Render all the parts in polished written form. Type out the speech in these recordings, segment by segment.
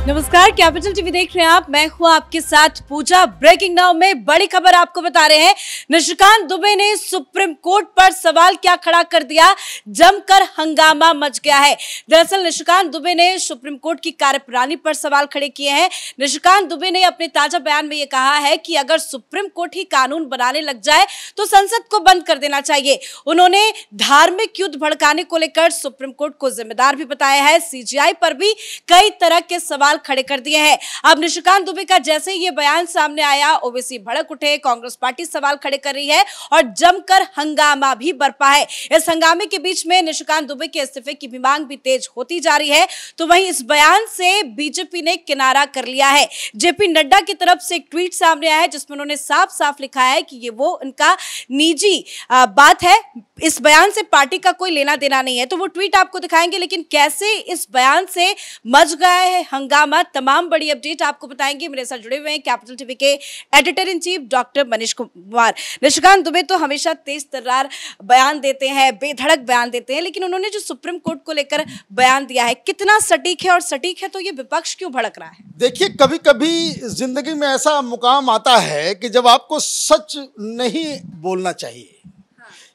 नमस्कार, capital TV देख रहे हैं आप। मैं हूं आपके साथ पूजा। ब्रेकिंग नाउ में बड़ी खबर आपको बता रहे हैं। निशिकांत दुबे ने सुप्रीम कोर्ट पर सवाल क्या खड़ा कर दिया, जमकर हंगामा मच गया है। दरअसल निशिकांत दुबे ने सुप्रीम कोर्ट की कार्यप्रणाली पर सवाल खड़े किए हैं। निशिकांत दुबे ने अपने ताजा बयान में यह कहा है कि अगर सुप्रीम कोर्ट ही कानून बनाने लग जाए तो संसद को बंद कर देना चाहिए। उन्होंने धार्मिक युद्ध भड़काने को लेकर सुप्रीम कोर्ट को जिम्मेदार भी बताया है। सीजेआई पर भी कई तरह के सवाल खड़े कर दिए हैं। अब निशिकांत दुबे का जैसे ही ये बयान सामने आया, ओवैसी भड़क उठे, कांग्रेस पार्टी सवाल खड़े कर रही है और जमकर हंगामा भी बरपा है। इस हंगामे के बीच में निशिकांत दुबे के इस्तीफे की भी मांग भी तेज होती जा रही है। तो वहीं इस बयान से बीजेपी ने किनारा कर लिया है। जेपी नड्डा की तरफ से एक ट्वीट सामने आया है जिसमें उन्होंने साफ साफ लिखा है कि ये वो उनका निजी बात है, इस बयान से पार्टी का कोई लेना देना नहीं है। तो वो ट्वीट आपको दिखाएंगे, लेकिन कैसे इस बयान से मच गया है हंगामा, तमाम बड़ी अपडेट आपको बताएंगे। मेरे साथ जुड़े हुए हैं कैपिटल टीवी के editor in chief doctor Manish Kumar. Nishikant Dubey तो हमेशा तेज तर्रार बयान देते हैं, बेधड़क बयान देते हैं, लेकिन उन्होंने जो सुप्रीम कोर्ट को लेकर बयान दिया है, कितना सटीक है? और सटीक है तो ये विपक्ष क्यों भड़क रहा है? देखिए, कभी कभी जिंदगी में ऐसा मुकाम आता है कि जब आपको सच नहीं बोलना चाहिए।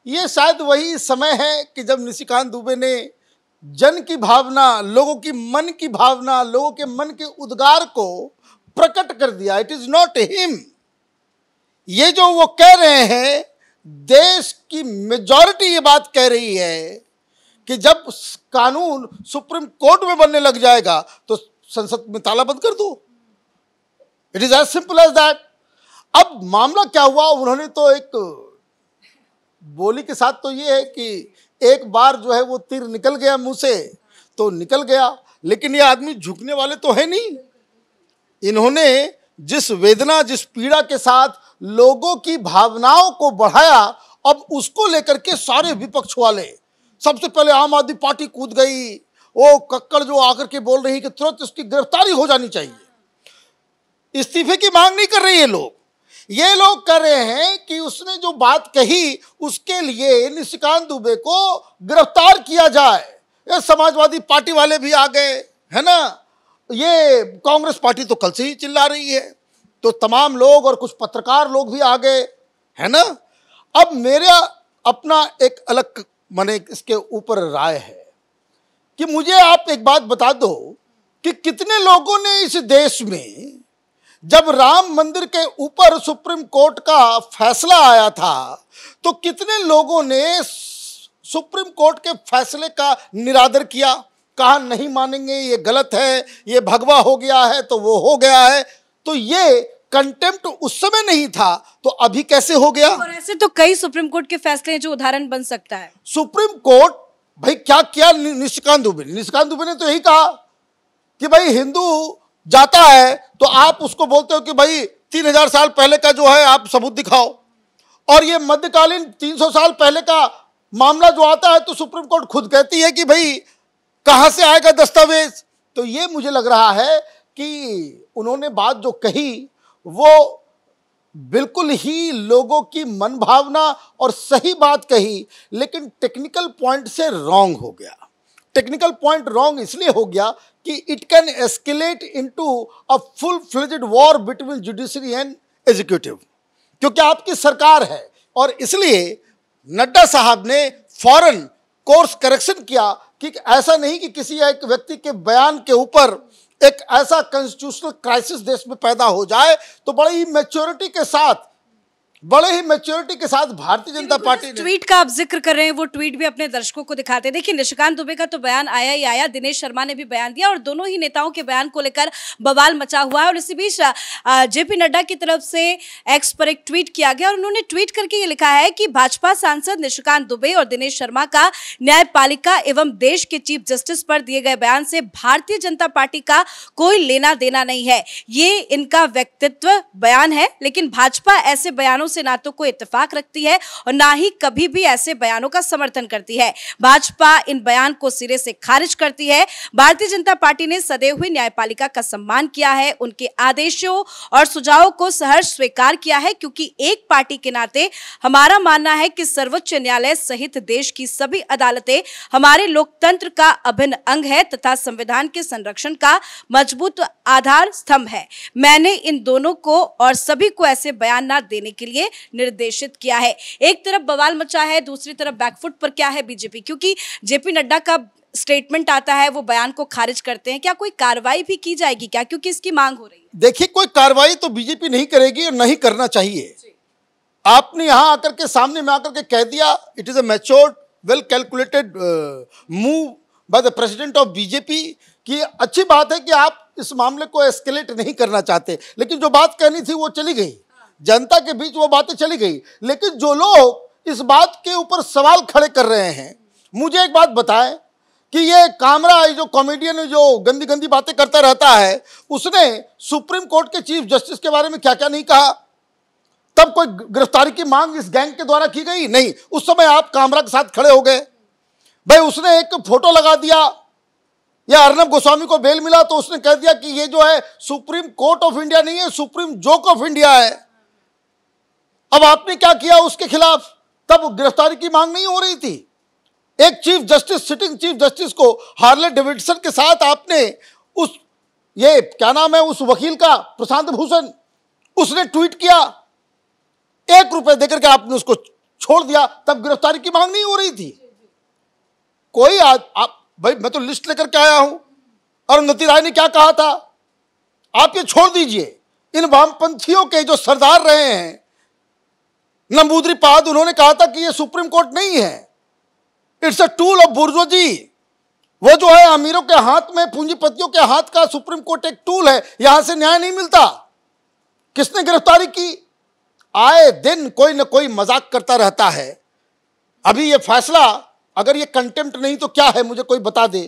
ये शायद वही समय है कि जब निशिकांत दुबे ने जन की भावना, लोगों की मन की भावना, लोगों के मन के उद्गार को प्रकट कर दिया। It is not him. ये जो वो कह रहे हैं, देश की मेजॉरिटी ये बात कह रही है कि जब कानून सुप्रीम कोर्ट में बनने लग जाएगा तो संसद में ताला बंद कर दो। It is as simple as that. अब मामला क्या हुआ, उन्होंने तो एक बोली के साथ तो ये है कि एक बार जो है वो तीर निकल गया मुंह से तो निकल गया, लेकिन ये आदमी झुकने वाले तो है नहीं। इन्होंने जिस वेदना, जिस पीड़ा के साथ लोगों की भावनाओं को बढ़ाया, अब उसको लेकर के सारे विपक्ष वाले, सबसे पहले आम आदमी पार्टी कूद गई। वो कक्कड़ जो आकर के बोल रही कि तुरंत उसकी गिरफ्तारी हो जानी चाहिए। इस्तीफे की मांग नहीं कर रही है लोग, ये लोग कर रहे हैं कि उसने जो बात कही उसके लिए निशिकांत दुबे को गिरफ्तार किया जाए। ये समाजवादी पार्टी वाले भी आ गए है ना, ये कांग्रेस पार्टी तो कल से ही चिल्ला रही है, तो तमाम लोग और कुछ पत्रकार लोग भी आ गए है ना। अब मेरा अपना एक अलग माने इसके ऊपर राय है कि मुझे आप एक बात बता दो कि कितने लोगों ने इस देश में, जब राम मंदिर के ऊपर सुप्रीम कोर्ट का फैसला आया था, तो कितने लोगों ने सुप्रीम कोर्ट के फैसले का निरादर किया, कहा नहीं मानेंगे, ये गलत है, ये भगवा हो गया है तो वो हो गया है। तो ये कंटेम्प्ट उस समय नहीं था तो अभी कैसे हो गया? और ऐसे तो कई सुप्रीम कोर्ट के फैसले हैं जो उदाहरण बन सकता है। सुप्रीम कोर्ट भाई क्या किया निशिकांत दुबे ने तो यही कहा कि भाई हिंदू जाता है तो आप उसको बोलते हो कि भाई 3000 साल पहले का जो है आप सबूत दिखाओ, और ये मध्यकालीन 300 साल पहले का मामला जो आता है तो सुप्रीम कोर्ट खुद कहती है कि भाई कहां से आएगा दस्तावेज। तो ये मुझे लग रहा है कि उन्होंने बात जो कही वो बिल्कुल ही लोगों की मन भावना और सही बात कही, लेकिन टेक्निकल पॉइंट से रॉन्ग हो गया। टेक्निकल पॉइंट रॉन्ग इसलिए हो गया कि it can escalate into a full fledged war between judiciary and executive, क्योंकि आपकी सरकार है। और इसलिए नड्डा साहब ने फौरन कोर्स करेक्शन किया कि ऐसा नहीं कि किसी एक व्यक्ति के बयान के ऊपर एक ऐसा कॉन्स्टिट्यूशनल क्राइसिस देश में पैदा हो जाए। तो बड़े ही मैच्योरिटी के साथ भारतीय जनता पार्टी ट्वीट का आप जिक्र कर रहे हैं, वो ट्वीट भी अपने दर्शकों को दिखाते हैं। देखिए, निशिकांत दुबे का तो बयान आया ही आया, दिनेश शर्मा ने भी बयान दिया और दोनों ही नेताओं के बयान को लेकर बवाल मचा हुआ है। और इसी बीच जेपी नड्डा की तरफ से एक्स पर एक ट्वीट किया गया और उन्होंने ट्वीट करके ये लिखा है कि भाजपा सांसद निशिकांत दुबे और दिनेश शर्मा का न्यायपालिका एवं देश के चीफ जस्टिस पर दिए गए बयान से भारतीय जनता पार्टी का कोई लेना देना नहीं है। ये इनका व्यक्तित्व बयान है, लेकिन भाजपा ऐसे बयानों से ना तो कोई इत्तेफाक रखती है और ना ही कभी भी ऐसे बयानों का समर्थन करती है। भाजपा इन बयान को सिरे से खारिज करती है। भारतीय जनता पार्टी ने सदैव हुई न्यायपालिका का सम्मान किया है, उनके आदेशों और सुझावों को सहर्ष स्वीकार किया है, क्योंकि एक पार्टी के नाते हमारा मानना है कि सर्वोच्च न्यायालय सहित देश की सभी अदालतें हमारे लोकतंत्र का अभिन्न अंग है तथा संविधान के संरक्षण का मजबूत आधार स्तंभ है। मैंने इन दोनों को और सभी को ऐसे बयान न देने के लिए निर्देशित किया है। एक तरफ बवाल मचा है, दूसरी तरफ बैकफुट पर क्या है बीजेपी, क्योंकि जेपी नड्डा का स्टेटमेंट आता है, वो बयान को खारिज करते हैं। क्या कोई कार्रवाई भी की जाएगी क्या, क्योंकि इसकी मांग हो रही है? देखिए, कोई कार्रवाई तो बीजेपी नहीं करेगी और नहीं करना चाहिए। आपने यहां आकर के सामने में आकर के कह दिया, it is a matured well calculated move by the president of BJP, कि अच्छी बात है कि आप इस मामले को एस्केलेट नहीं करना चाहते, लेकिन जो बात कहनी थी वो चली गई, जनता के बीच वो बातें चली गई। लेकिन जो लोग इस बात के ऊपर सवाल खड़े कर रहे हैं, मुझे एक बात बताएं कि ये कामरा, जो कॉमेडियन जो गंदी गंदी बातें करता रहता है, उसने सुप्रीम कोर्ट के चीफ जस्टिस के बारे में क्या क्या नहीं कहा। तब कोई गिरफ्तारी की मांग इस गैंग के द्वारा की गई नहीं, उस समय आप कामरा के साथ खड़े हो गए। भाई उसने एक फोटो लगा दिया, या अर्नब गोस्वामी को बेल मिला तो उसने कह दिया कि ये जो है सुप्रीम कोर्ट ऑफ इंडिया नहीं है, सुप्रीम जोक ऑफ इंडिया है। अब आपने क्या किया उसके खिलाफ? तब गिरफ्तारी की मांग नहीं हो रही थी। एक chief justice, sitting chief justice को हार्ले डेविडसन के साथ आपने उस, ये क्या नाम है उस वकील का, प्रशांत भूषण, उसने ट्वीट किया, 1 रुपए देकर के आपने उसको छोड़ दिया, तब गिरफ्तारी की मांग नहीं हो रही थी। कोई आप भाई, मैं तो लिस्ट लेकर के आया हूं, अरुंधति राय ने क्या कहा था, आप ये छोड़ दीजिए। इन वामपंथियों के जो सरदार रहे हैं, नंबूदरी पाद, उन्होंने कहा था कि ये सुप्रीम कोर्ट नहीं है, it's a tool of bourgeoisie. वो जो है अमीरों के हाथ में, पूंजीपतियों के हाथ का सुप्रीम कोर्ट एक टूल है, यहां से न्याय नहीं मिलता। किसने गिरफ्तारी की? आए दिन कोई ना कोई मजाक करता रहता है। अभी ये फैसला, अगर ये कंटेम्प्ट नहीं तो क्या है, मुझे कोई बता दे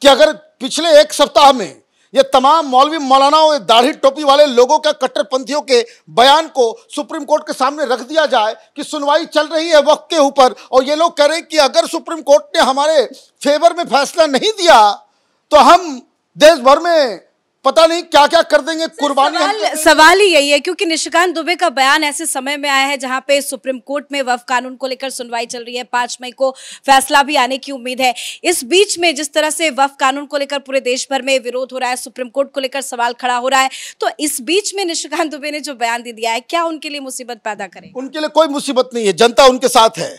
कि अगर पिछले 1 सप्ताह में ये तमाम मौलवी मौलानाओं, दाढ़ी टोपी वाले लोगों का, कट्टरपंथियों के बयान को सुप्रीम कोर्ट के सामने रख दिया जाए कि सुनवाई चल रही है वक्त के ऊपर, और ये लोग कह रहे हैं कि अगर सुप्रीम कोर्ट ने हमारे फेवर में फैसला नहीं दिया तो हम देश भर में पता नहीं क्या क्या कर देंगे, कुर्बानी। सवाल ही यही है, क्योंकि निशिकांत दुबे का बयान ऐसे समय में आया है जहां पे सुप्रीम कोर्ट में वक्फ कानून को लेकर सुनवाई चल रही है, 5 मई को फैसला भी आने की उम्मीद है। इस बीच में जिस तरह से वक्फ कानून को लेकर पूरे देश भर में विरोध हो रहा है, सुप्रीम कोर्ट को लेकर सवाल खड़ा हो रहा है, तो इस बीच में निशिकांत दुबे ने जो बयान दे दिया है, क्या उनके लिए मुसीबत पैदा करे? उनके लिए कोई मुसीबत नहीं है, जनता उनके साथ है।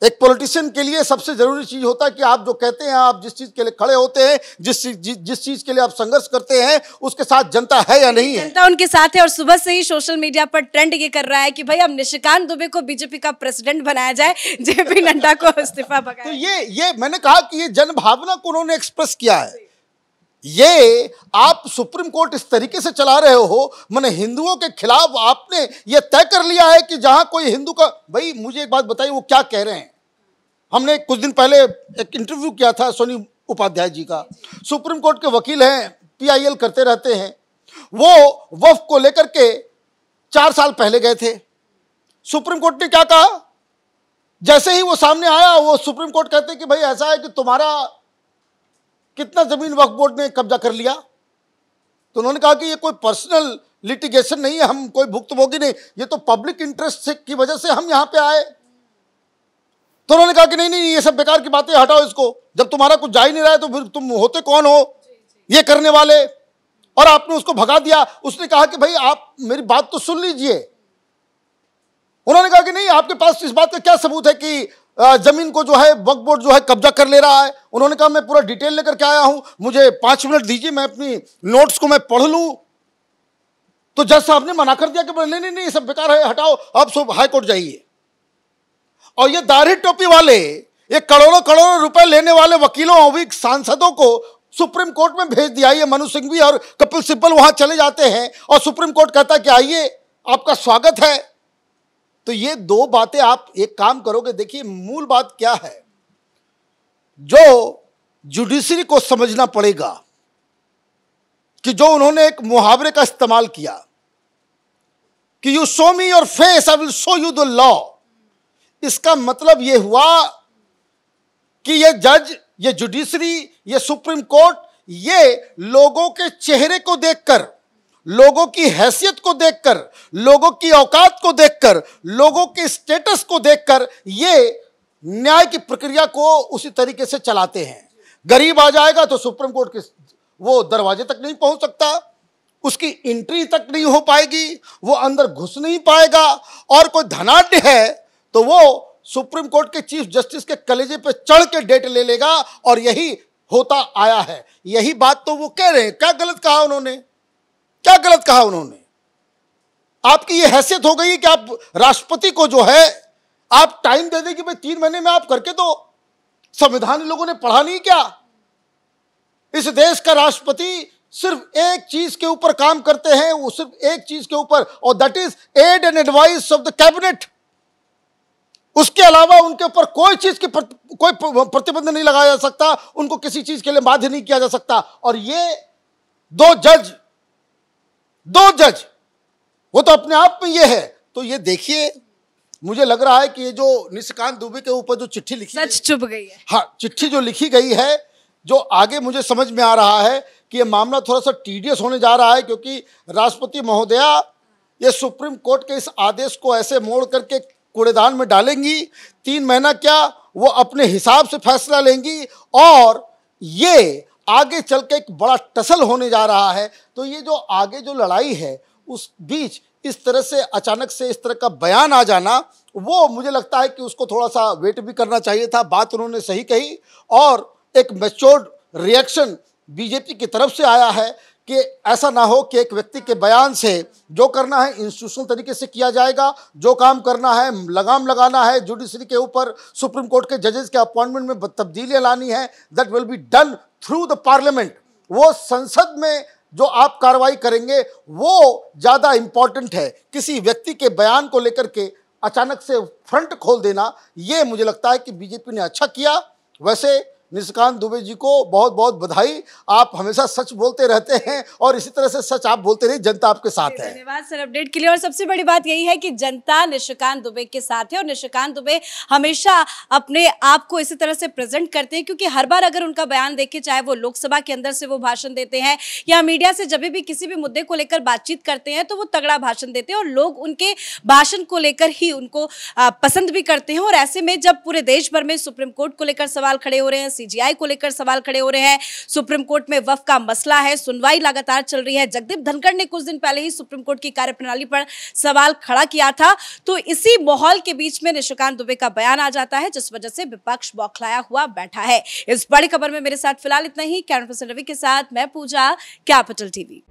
एक पॉलिटिशियन के लिए सबसे जरूरी चीज होता है कि आप जो कहते हैं, आप जिस चीज के लिए खड़े होते हैं, जिस चीज के लिए आप संघर्ष करते हैं, उसके साथ जनता है या नहीं है? जनता उनके साथ है। और सुबह से ही सोशल मीडिया पर ट्रेंड ये कर रहा है कि भाई अब निशिकांत दुबे को बीजेपी का प्रेसिडेंट बनाया जाए, जेपी नड्डा को इस्तीफा बगाया। तो ये मैंने कहा कि ये जनभावना को उन्होंने एक्सप्रेस किया है। ये आप सुप्रीम कोर्ट इस तरीके से चला रहे हो, माने हिंदुओं के खिलाफ आपने ये तय कर लिया है कि जहां कोई हिंदू का, भाई मुझे एक बात बताइए, वो क्या कह रहे हैं? हमने कुछ दिन पहले एक इंटरव्यू किया था सोनी उपाध्याय जी का, सुप्रीम कोर्ट के वकील हैं, PIL करते रहते हैं। वो वक्फ को लेकर के 4 साल पहले गए थे। सुप्रीम कोर्ट ने क्या कहा? जैसे ही वो सामने आया, वो सुप्रीम कोर्ट कहते हैं कि भाई ऐसा है कि तुम्हारा कितना जमीन वक्फ बोर्ड ने कब्जा कर लिया। तो उन्होंने कहा कि ये कोई पर्सनल लिटिगेशन नहीं है, हम कोई भुक्तभोगी नहीं, ये तो पब्लिक इंटरेस्ट की वजह से हम यहां पे आए। तो उन्होंने कहा कि नहीं, ये सब बेकार की बातें, हटाओ इसको, जब तुम्हारा कुछ जा ही नहीं रहा है तो फिर तुम होते कौन हो ये करने वाले? और आपने उसको भगा दिया। उसने कहा कि भाई आप मेरी बात तो सुन लीजिए। उन्होंने कहा कि नहीं, आपके पास इस बात का क्या सबूत है कि जमीन को जो है वक्फ बोर्ड जो है कब्जा कर ले रहा है? उन्होंने कहा मैं पूरा डिटेल लेकर के आया हूं, मुझे 5 मिनट दीजिए, मैं अपनी नोट्स को मैं पढ़ लूं। तो जज साहब ने मना कर दिया कि नहीं, ये सब बेकार है, हटाओ, आप सब हाई कोर्ट जाइए। और ये दाढ़ी टोपी वाले, ये करोड़ों रुपए लेने वाले वकीलों और भी सांसदों को सुप्रीम कोर्ट में भेज दिया। ये मनु सिंघवी और कपिल सिब्बल वहां चले जाते हैं और सुप्रीम कोर्ट कहता है कि आइए, आपका स्वागत है। तो ये 2 बातें आप एक काम करोगे। देखिए मूल बात क्या है, जो जुडिशरी को समझना पड़ेगा कि जो उन्होंने एक मुहावरे का इस्तेमाल किया कि you show me your face I will show you the law. इसका मतलब यह हुआ कि ये जज, ये जुडिशरी, ये सुप्रीम कोर्ट, ये लोगों के चेहरे को देखकर, लोगों की हैसियत को देखकर, लोगों की औकात को देखकर, लोगों के स्टेटस को देखकर ये न्याय की प्रक्रिया को उसी तरीके से चलाते हैं। गरीब आ जाएगा तो सुप्रीम कोर्ट के वो दरवाजे तक नहीं पहुंच सकता, उसकी एंट्री तक नहीं हो पाएगी, वो अंदर घुस नहीं पाएगा। और कोई धनाढ्य है तो वो सुप्रीम कोर्ट के चीफ जस्टिस के कलेजे पे चढ़ के डेट ले लेगा। और यही होता आया है, यही बात तो वो कह रहे हैं। क्या गलत कहा उन्होंने? क्या गलत कहा उन्होंने? आपकी ये हैसियत हो गई कि आप राष्ट्रपति को जो है आप टाइम दे दें कि भाई 3 महीने में आप करके दो। संविधान लोगों ने पढ़ा नहीं क्या? इस देश का राष्ट्रपति सिर्फ एक चीज के ऊपर काम करते हैं, वो सिर्फ एक चीज के ऊपर, और that is aid and advice of the cabinet. उसके अलावा उनके ऊपर कोई चीज की कोई प्रतिबंध नहीं लगाया जा सकता, उनको किसी चीज के लिए बाध्य नहीं किया जा सकता। और ये दो जज वो तो अपने आप में ये है। तो ये देखिए, मुझे लग रहा है कि ये जो निशिकांत दुबे के ऊपर जो चिट्ठी लिखी, सच चुप गई है। हाँ, चिट्ठी जो लिखी गई है, जो आगे मुझे समझ में आ रहा है कि ये मामला थोड़ा सा टीडियस होने जा रहा है, क्योंकि राष्ट्रपति महोदया ये सुप्रीम कोर्ट के इस आदेश को ऐसे मोड़ करके कूड़ेदान में डालेंगी। 3 महीना क्या, वो अपने हिसाब से फैसला लेंगी और ये आगे चल के एक बड़ा टसल होने जा रहा है। तो ये जो आगे जो लड़ाई है उस बीच इस तरह से अचानक से इस तरह का बयान आ जाना, वो मुझे लगता है कि उसको थोड़ा सा वेट भी करना चाहिए था। बात उन्होंने सही कही और एक मैच्योर्ड रिएक्शन बीजेपी की तरफ से आया है कि ऐसा ना हो कि एक व्यक्ति के बयान से जो करना है इंस्टीट्यूशनल तरीके से किया जाएगा, जो काम करना है, लगाम लगाना है जुडिशरी के ऊपर, सुप्रीम कोर्ट के जजेस के अपॉइंटमेंट में तब्दीलियां लानी है, that will be done through the parliament. वो संसद में जो आप कार्रवाई करेंगे वो ज़्यादा इंपॉर्टेंट है। किसी व्यक्ति के बयान को लेकर के अचानक से फ्रंट खोल देना, ये मुझे लगता है कि बीजेपी ने अच्छा किया। वैसे निशिकांत दुबे जी को बहुत बहुत बधाई। आप हमेशा सच बोलते रहते हैं और इसी तरह से सच आप बोलते रहिए, जनता आपके साथ है। धन्यवाद सर अपडेट के लिए। और सबसे बड़ी बात यही है कि जनता निशिकांत दुबे के साथ है और निशिकांत दुबे हमेशा अपने आप को इसी तरह से प्रेजेंट करते हैं, क्योंकि हर बार अगर उनका बयान देखे, चाहे वो लोकसभा के अंदर से वो भाषण देते हैं या मीडिया से जब भी किसी भी मुद्दे को लेकर बातचीत करते हैं तो वो तगड़ा भाषण देते हैं और लोग उनके भाषण को लेकर ही उनको पसंद भी करते हैं। और ऐसे में जब पूरे देश भर में सुप्रीम कोर्ट को लेकर सवाल खड़े हो रहे हैं, सीजीआई को लेकर सवाल खड़े हो रहे हैं, सुप्रीम कोर्ट में वक्फ का मसला है, सुनवाई लगातार चल रही है, जगदीप धनखड़ ने कुछ दिन पहले ही सुप्रीम कोर्ट की कार्यप्रणाली पर सवाल खड़ा किया था, तो इसी माहौल के बीच में निशिकांत दुबे का बयान आ जाता है, जिस वजह से विपक्ष बौखलाया हुआ बैठा है। इस बड़ी खबर में मेरे साथ फिलहाल इतना ही। कैमरा पर्सन रवि के साथ मैं पूजा, कैपिटल टीवी।